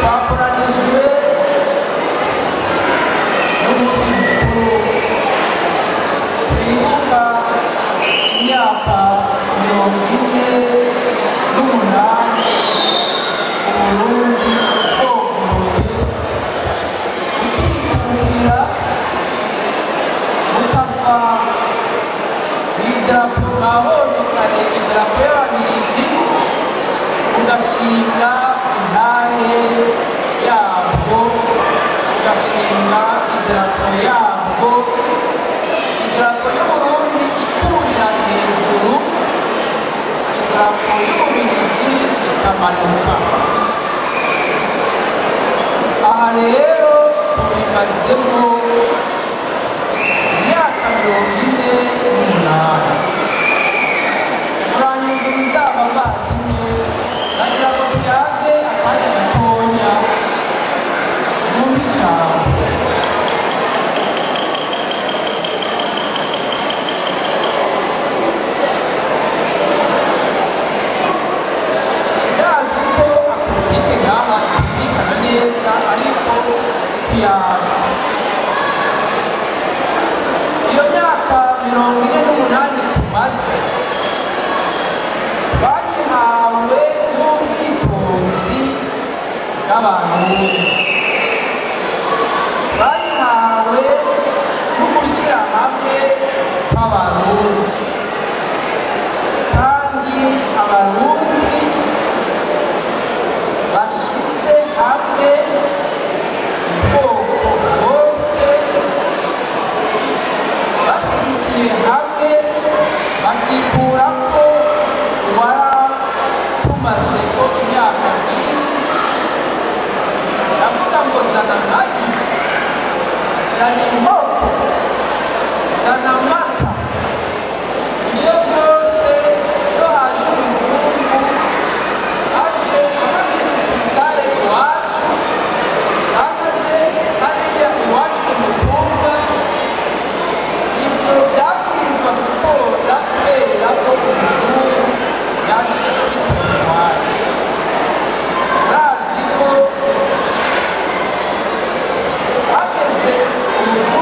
twakoranijwe n'umunsi mukuru twibuka imyaka 48 Uburundi bwoguruye bukikukira bukava mw'idarapo mwabonye kare idarapo y'ababiligi ugashinga intahe yabwo ugashinga idarapo yabwo idarapo y'Uburundi ikurira hejuru idarapo y'Ububiligi ikamanuka. Aha rero tubimazemo imyaka 48. Uranyumviriza abavandimwe, nagira ngo tuyage akanya gatonya mu ijambo. Ndazi ko akusitike ngaha itumvikana neza, ariko tuyaga. Iyo myaka 48 tumaze bayihawe n'ubwitonzi bw'abantu bose, bayihawe n'ugushyira hamwe kw'abarundi, kandi abarundi bashyize hamwe ubwoko bwose bashyigikiye hamwe bakikurako tumaze ko imyaka myinshi ndavuga ngo zana amagi, zana inkoko, zana amata, ibyo byose iyo haje umuzungu aje ababisi ku isare iwacu cyangwa aje hariya iwacu ku mutumba, ibyo byabwirizwa gutora kubera ko umuzungu yaje kwitora iwacu. Urazi ko hageze umuzungu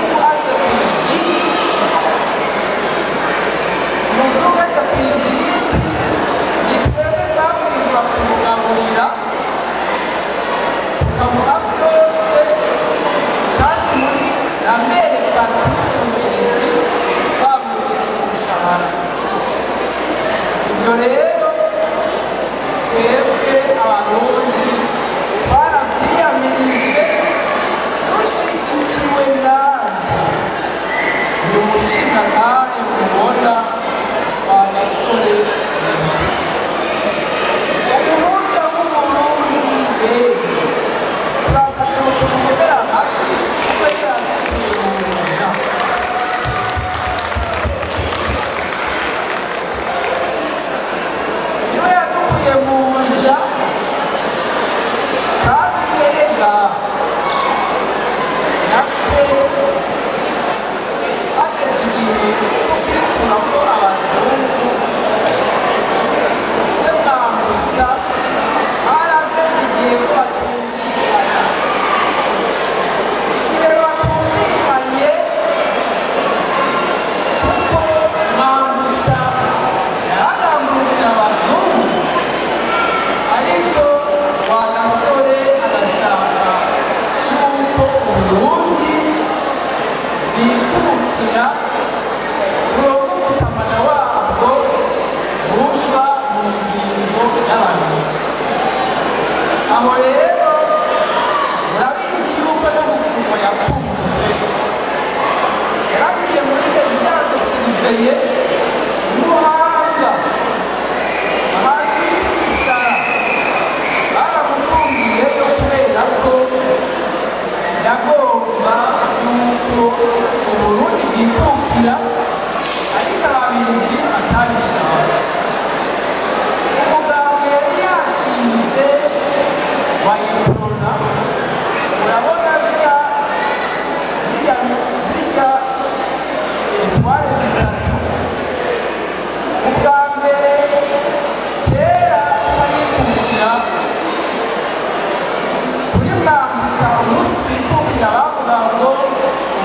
kuri mwambutsa umunsi twikukira bavuga ngo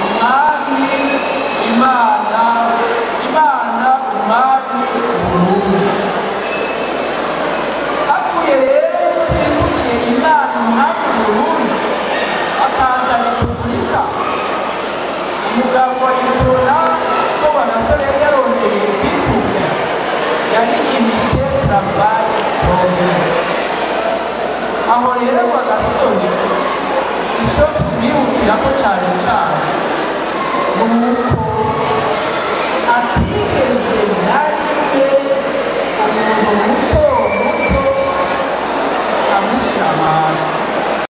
umwami imana umwami Burundi. Hakuye rero yuko twikukiye imana umwami Burundi akaza repubulika, umugabo wa Iprona ko Rwagasore yari yarondeye kwikukira yari unité travail programme. Aho rero Rwagasore icyo tumwibukira ko cyane cyane ni uko